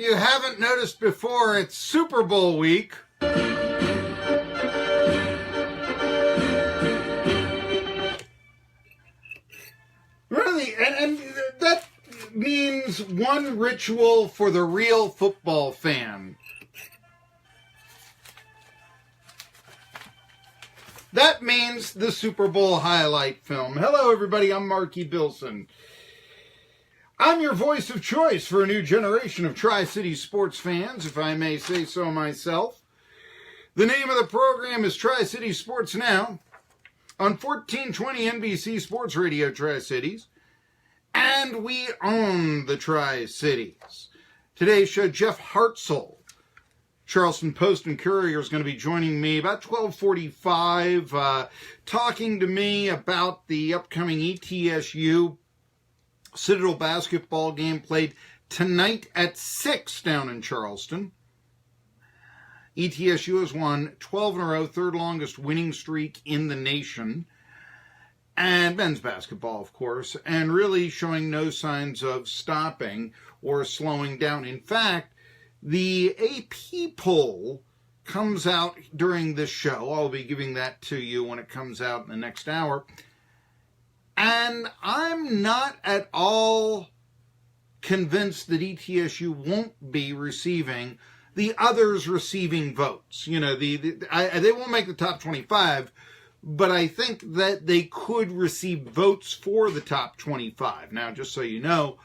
you haven't noticed before, it's Super Bowl week. Really, and that means one ritual for the real football fan. That means the Super Bowl highlight film. Hello, everybody. I'm Marky Billson. I'm your voice of choice for a new generation of Tri-City sports fans, if I may say so myself. The name of the program is Tri-City Sports Now on 1420 NBC Sports Radio Tri-Cities. And we own the Tri-Cities. Today's show, Jeff Hartzell, Charleston Post and Courier, is going to be joining me about 12:45, talking to me about the upcoming ETSU Citadel basketball game played tonight at 6 down in Charleston. ETSU has won 12 in a row, third longest winning streak in the nation. And men's basketball, of course, and really showing no signs of stopping or slowing down. In fact, the AP poll comes out during this show. I'll be giving that to you when it comes out in the next hour. And I'm not at all convinced that ETSU won't be receiving the others receiving votes. You know, they won't make the top 25, but I think that they could receive votes for the top 25. Now, just so you know,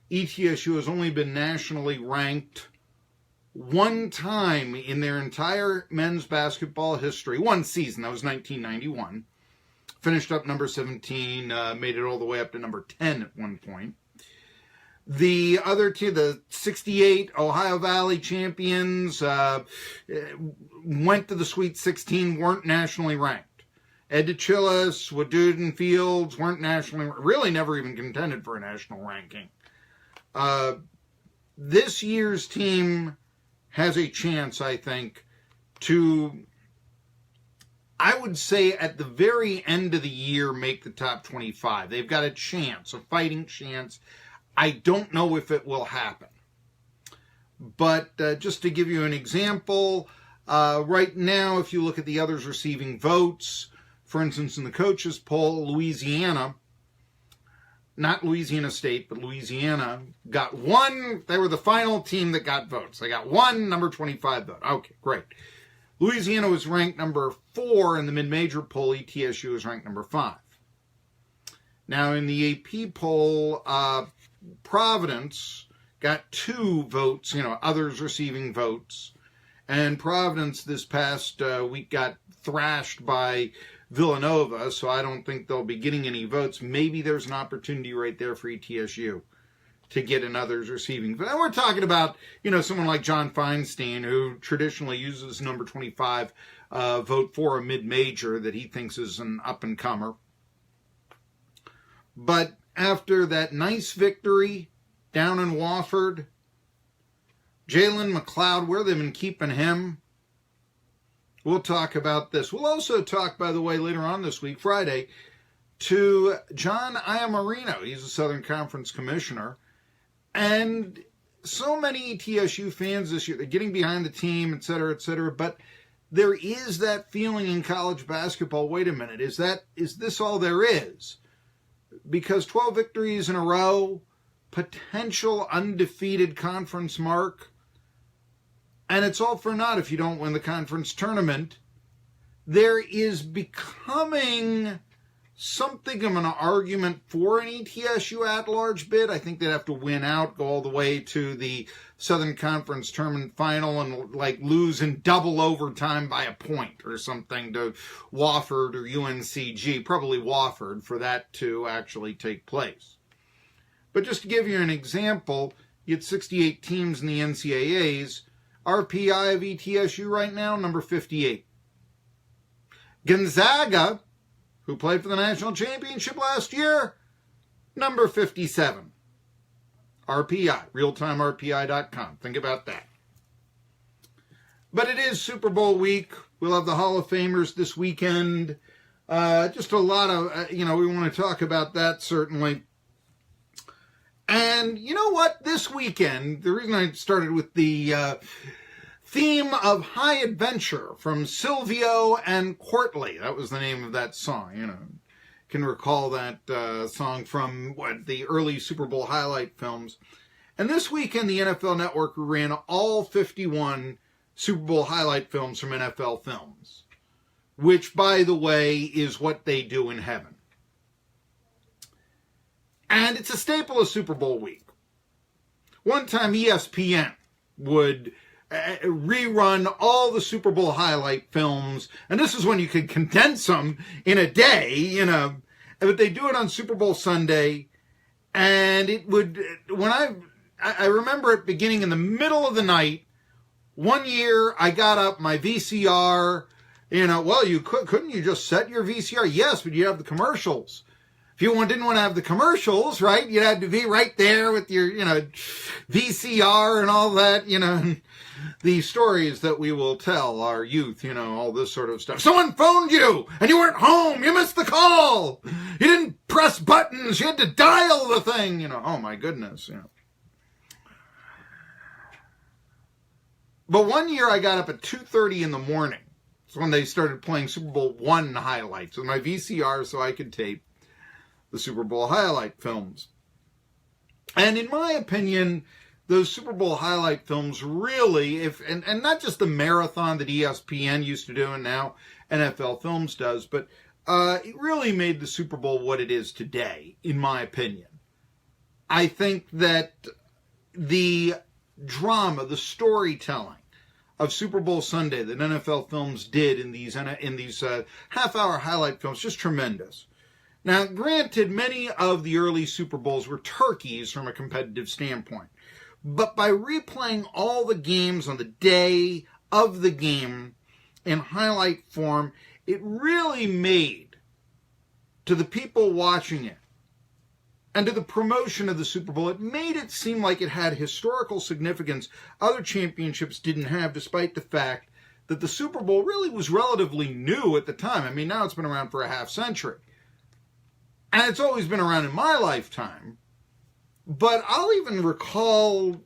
ETSU has only been nationally ranked one time in their entire men's basketball history. One season, that was 1991. Finished up number 17, made it all the way up to number 10 at one point. The other two, the 68 Ohio Valley champions, went to the Sweet 16, weren't nationally ranked. Ed DeChillis, Wadud and Fields weren't nationally, really never even contended for a national ranking. This year's team has a chance, I think, to, I would say at the very end of the year, make the top 25. They've got a chance, a fighting chance. I don't know if it will happen. But just to give you an example, right now, if you look at the others receiving votes, for instance, in the coaches poll, Louisiana, not Louisiana State, but Louisiana, got one. They were the final team that got votes. They got one number 25 vote. Okay, great. Louisiana was ranked number 4 in the mid-major poll. ETSU was ranked number 5. Now, in the AP poll, Providence got 2 votes, others receiving votes. And Providence this past week got thrashed by Villanova, so I don't think they'll be getting any votes. Maybe there's an opportunity right there for ETSU to get an others receiving. But we're talking about, someone like John Feinstein, who traditionally uses number 25 vote for a mid-major that he thinks is an up-and-comer. But after that nice victory down in Wofford, Jalen McLeod, where they've been keeping him, we'll talk about this. We'll also talk, by the way, later on this week, Friday, to John Iamarino. He's a Southern Conference commissioner. And so many ETSU fans this year, they're getting behind the team, et cetera, but there is that feeling in college basketball, wait a minute, is this all there is? Because 12 victories in a row, potential undefeated conference mark, and it's all for naught if you don't win the conference tournament. There is becoming something of an argument for an ETSU at-large bid. I think they'd have to win out, go all the way to the Southern Conference tournament final and lose in double overtime by a point or something to Wofford or UNCG, probably Wofford, for that to actually take place. But just to give you an example, you had 68 teams in the NCAAs. RPI of ETSU right now, number 58. Gonzaga, who played for the national championship last year, number 57. RPI, realtimерpi.com. Think about that. But it is Super Bowl week. We'll have the Hall of Famers this weekend. Just a lot of, we want to talk about that, certainly. And you know what? This weekend, the reason I started with the theme of High Adventure from Silvio and Courtly. That was the name of that song. You know, can recall that song from the early Super Bowl highlight films. And this weekend, the NFL Network ran all 51 Super Bowl highlight films from NFL Films, which, by the way, is what they do in heaven. And it's a staple of Super Bowl week. One time ESPN would rerun all the Super Bowl highlight films, and this is when you could condense them in a day, but they do it on Super Bowl Sunday, and it would, when I remember it beginning in the middle of the night. One year I got up my VCR, couldn't you just set your VCR? Yes, but you have the commercials. If you didn't want to have the commercials, right, you'd have to be right there with your, VCR and all that, the stories that we will tell our youth, all this sort of stuff. Someone phoned you and you weren't home. You missed the call. You didn't press buttons. You had to dial the thing, oh my goodness, But one year I got up at 2:30 in the morning. It's when they started playing Super Bowl I highlights with my VCR so I could tape the Super Bowl highlight films. And in my opinion, those Super Bowl highlight films really, and not just the marathon that ESPN used to do and now NFL Films does, but it really made the Super Bowl what it is today, in my opinion. I think that the drama, the storytelling of Super Bowl Sunday that NFL Films did in these half-hour highlight films, just tremendous. Now, granted, many of the early Super Bowls were turkeys from a competitive standpoint, but by replaying all the games on the day of the game in highlight form, it really made, to the people watching it, and to the promotion of the Super Bowl, it made it seem like it had historical significance other championships didn't have, despite the fact that the Super Bowl really was relatively new at the time. I mean, now it's been around for a half century. And it's always been around in my lifetime. But I'll even recall,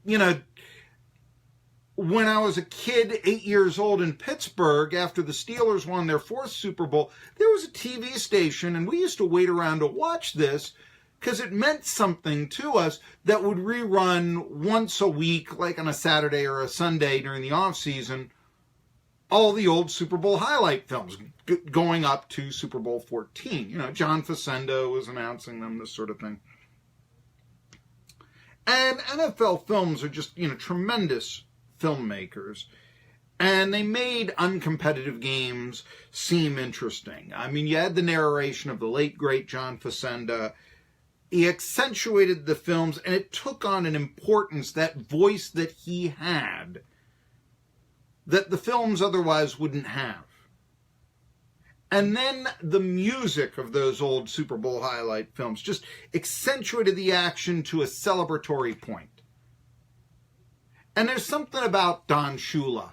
when I was a kid, 8 years old in Pittsburgh, after the Steelers won their fourth Super Bowl, there was a TV station, and we used to wait around to watch this, because it meant something to us, that would rerun once a week, like on a Saturday or a Sunday during the off season, all the old Super Bowl highlight films going up to Super Bowl 14. John Facenda was announcing them, this sort of thing. And NFL Films are just, tremendous filmmakers. And they made uncompetitive games seem interesting. I mean, you had the narration of the late, great John Facenda. He accentuated the films, and it took on an importance, that voice that he had, that the films otherwise wouldn't have. And then the music of those old Super Bowl highlight films just accentuated the action to a celebratory point. And there's something about Don Shula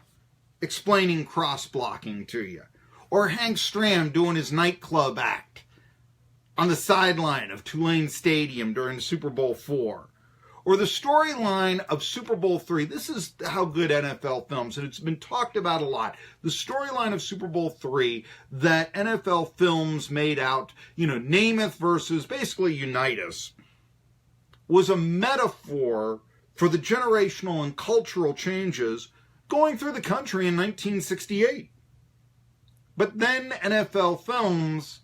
explaining cross-blocking to you, or Hank Stram doing his nightclub act on the sideline of Tulane Stadium during Super Bowl IV, or the storyline of Super Bowl III. This is how good NFL Films, and it's been talked about a lot. The storyline of Super Bowl III that NFL Films made out, Namath versus basically Unitas, was a metaphor for the generational and cultural changes going through the country in 1968. But then NFL Films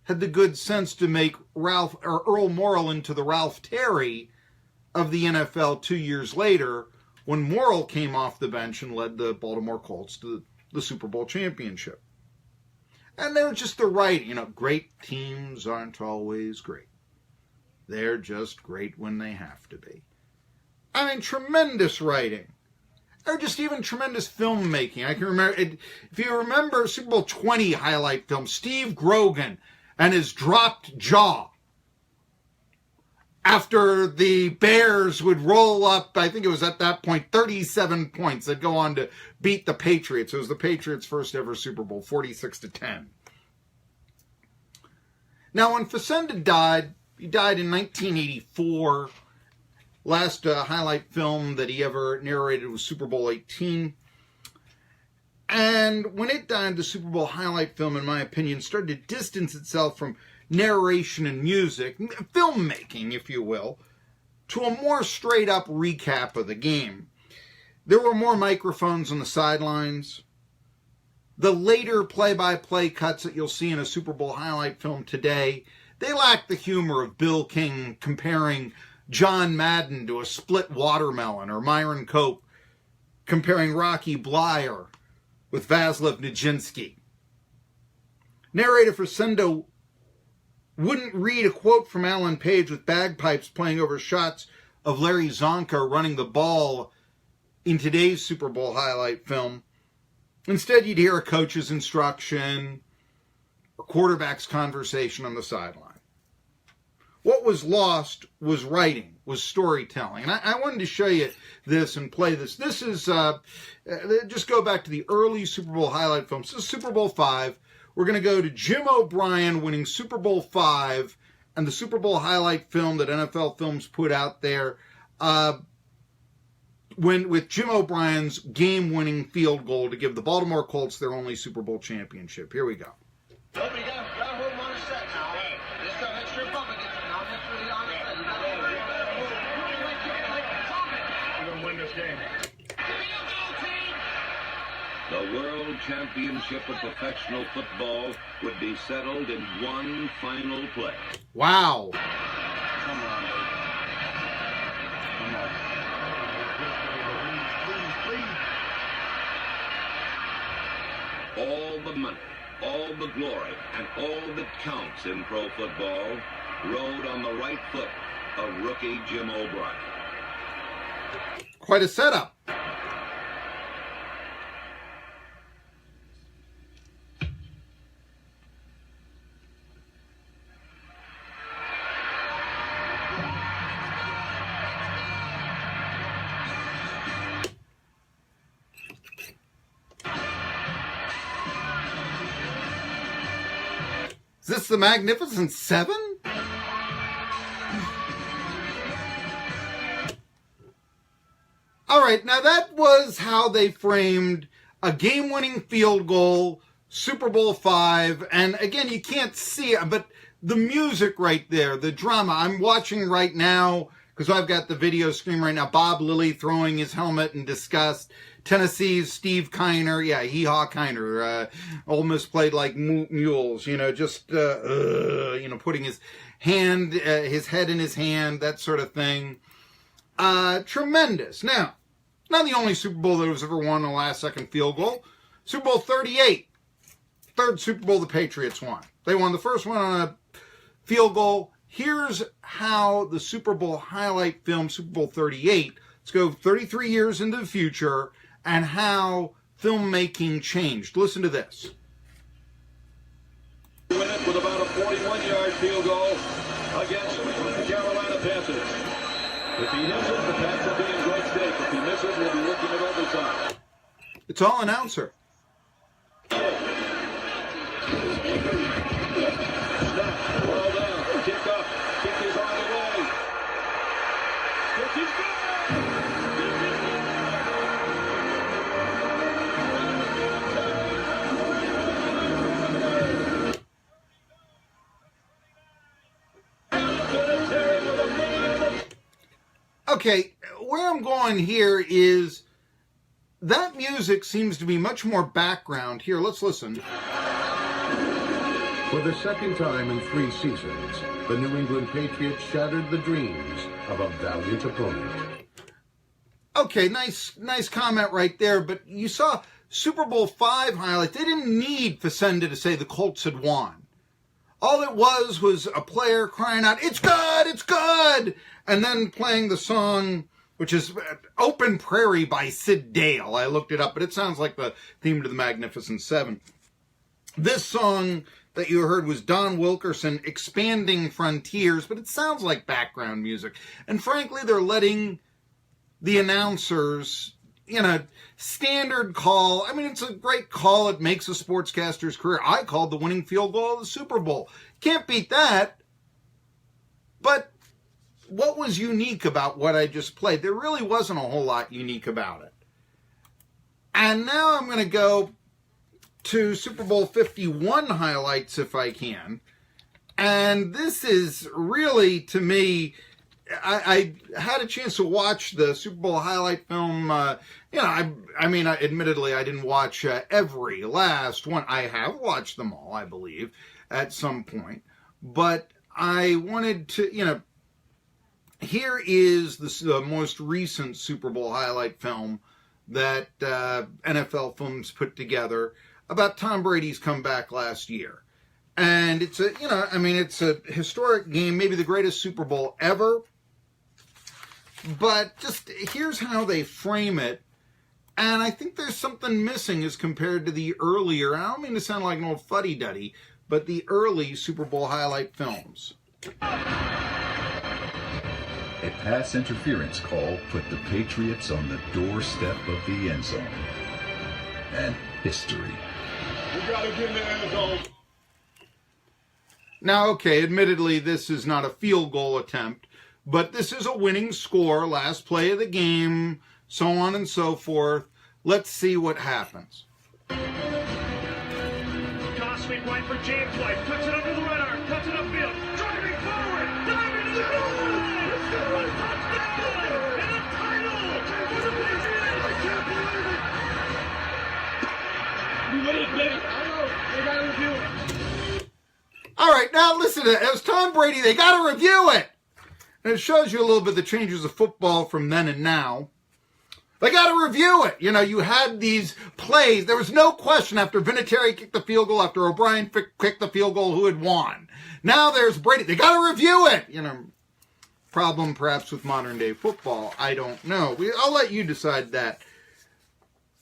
had the good sense to make Earl Morrall into the Ralph Terry of the NFL 2 years later, when Morrall came off the bench and led the Baltimore Colts to the Super Bowl championship. And they were just the writing. Great teams aren't always great. They're just great when they have to be. I mean, tremendous writing. Or just even tremendous filmmaking. I can remember, if you remember Super Bowl 20 highlight film, Steve Grogan and his dropped jaw after the Bears would roll up, I think it was at that point, 37 points. They'd go on to beat the Patriots. It was the Patriots' first ever Super Bowl, 46-10. Now, when Facenda died, he died in 1984. Last highlight film that he ever narrated was Super Bowl 18. And when it died, the Super Bowl highlight film, in my opinion, started to distance itself from narration and music, filmmaking, if you will, to a more straight-up recap of the game. There were more microphones on the sidelines. The later play-by-play cuts that you'll see in a Super Bowl highlight film today, they lack the humor of Bill King comparing John Madden to a split watermelon, or Myron Cope comparing Rocky Blyer with Vaslav Nijinsky. Narrator Fresendo wouldn't read a quote from Alan Page with bagpipes playing over shots of Larry Zonka running the ball in today's Super Bowl highlight film. Instead, you'd hear a coach's instruction, a quarterback's conversation on the sideline. What was lost was writing, was storytelling. And I wanted to show you this and play this. This is, just go back to the early Super Bowl highlight films. This is Super Bowl V. We're going to go to Jim O'Brien winning Super Bowl V and the Super Bowl highlight film that NFL Films put out there with Jim O'Brien's game-winning field goal to give the Baltimore Colts their only Super Bowl championship. Here we go. The World Championship of Professional Football would be settled in one final play. Wow. Come on, baby. Come on. All the money, all the glory, and all that counts in pro football rode on the right foot of rookie Jim O'Brien. Quite a setup. Is this the Magnificent Seven? All right, now that was how they framed a game-winning field goal, Super Bowl V, and again, you can't see it, but the music right there, the drama. I'm watching right now, because I've got the video screen right now, Bob Lilly throwing his helmet in disgust. Tennessee's Steve Kiner, yeah, Hee-Haw Kiner, Ole Miss played like mules, just, putting his head in his hand, that sort of thing. Tremendous. Now, not the only Super Bowl that was ever won a last-second field goal. Super Bowl 38, third Super Bowl the Patriots won. They won the first one on a field goal. Here's how the Super Bowl highlight film, Super Bowl 38, let's go 33 years into the future, and how filmmaking changed. Listen to this. Win it with about a 41-yard field goal against the Carolina Panthers. If he hits it, the Pats will be in great shape. If he misses, we'll be looking at overtime. It's all announcer. Snap, ball down, kick up, kick is on the way. Kick is good. Okay, where I'm going here is that music seems to be much more background. Here, let's listen. For the second time in 3 seasons, the New England Patriots shattered the dreams of a valiant opponent. Okay, nice comment right there, but you saw Super Bowl V highlight. They didn't need Fresendo to say the Colts had won. All it was a player crying out, "It's good, it's good!" And then playing the song, which is Open Prairie by Sid Dale. I looked it up, but it sounds like the theme to the Magnificent Seven. This song that you heard was Don Wilkerson, Expanding Frontiers, but it sounds like background music. And frankly, they're letting the announcers, standard call. I mean, it's a great call. It makes a sportscaster's career. I called the winning field goal of the Super Bowl. Can't beat that. But what was unique about what I just played? There really wasn't a whole lot unique about it. And now I'm going to go to Super Bowl 51 highlights if I can. And this is really, to me, I had a chance to watch the Super Bowl highlight film. Admittedly, I didn't watch every last one. I have watched them all, I believe, at some point. But I wanted to, here is the most recent Super Bowl highlight film that NFL Films put together about Tom Brady's comeback last year. And it's it's a historic game, maybe the greatest Super Bowl ever. But just here's how they frame it. And I think there's something missing as compared to the earlier, I don't mean to sound like an old fuddy-duddy, but the early Super Bowl highlight films. A pass interference call put the Patriots on the doorstep of the end zone. And history. We gotta get in the end zone. Now, okay, admittedly, this is not a field goal attempt, but this is a winning score, last play of the game, so on and so forth. Let's see what happens. Gosling right for James White, cuts it under the red arc, cuts it upfield, driving forward, diving to the goal line! Touchdown! And a title for the Patriots! I can't believe it! We win it, baby! I know, they gotta review it. All right, now listen to it. It was Tom Brady. They got to review it. And it shows you a little bit the changes of football from then and now. They got to review it. You had these plays. There was no question after Vinatieri kicked the field goal, after O'Brien kicked the field goal, who had won. Now there's Brady. They got to review it. Problem perhaps with modern day football. I don't know. I'll let you decide that.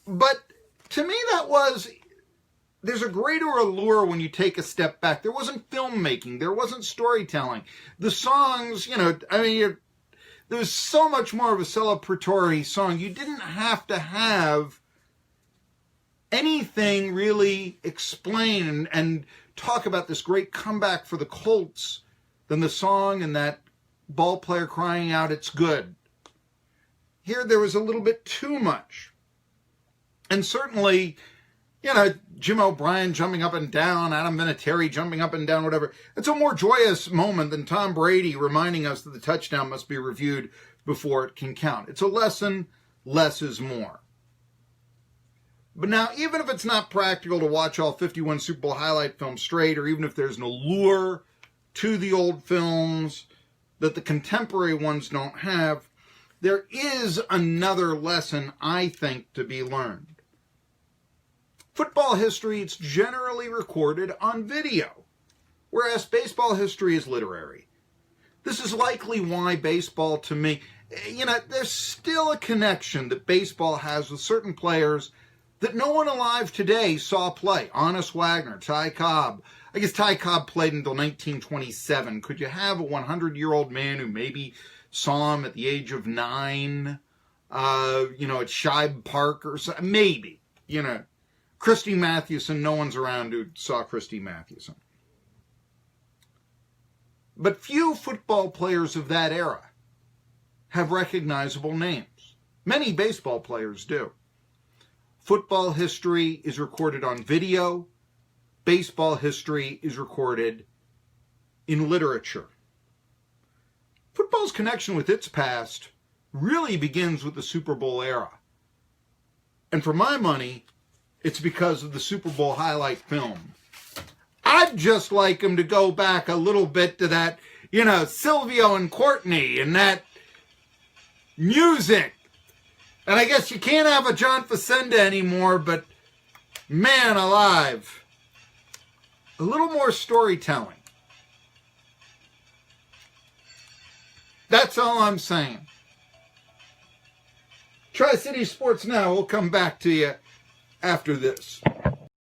But to me, there's a greater allure when you take a step back. There wasn't filmmaking. There wasn't storytelling. The songs, there was so much more of a celebratory song. You didn't have to have anything really explain and talk about this great comeback for the Colts than the song and that ball player crying out, "It's good." Here, there was a little bit too much. And certainly, Jim O'Brien jumping up and down, Adam Vinatieri jumping up and down, whatever. It's a more joyous moment than Tom Brady reminding us that the touchdown must be reviewed before it can count. It's a lesson, less is more. But now, even if it's not practical to watch all 51 Super Bowl highlight films straight, or even if there's an allure to the old films that the contemporary ones don't have, there is another lesson, I think, to be learned. Football history, it's generally recorded on video, whereas baseball history is literary. This is likely why baseball, to me, there's still a connection that baseball has with certain players that no one alive today saw play. Honest Wagner, Ty Cobb. I guess Ty Cobb played until 1927. Could you have a 100-year-old man who maybe saw him at the age of 9, at Shibe Park or something? Maybe, Christy Mathewson, no one's around who saw Christy Mathewson. But few football players of that era have recognizable names. Many baseball players do. Football history is recorded on video. Baseball history is recorded in literature. Football's connection with its past really begins with the Super Bowl era. And for my money, it's because of the Super Bowl highlight film. I'd just like him to go back a little bit to that, Silvio and Courtney and that music. And I guess you can't have a John Facenda anymore, but man alive, a little more storytelling. That's all I'm saying. Tri-City Sports Now. We'll come back to you after this.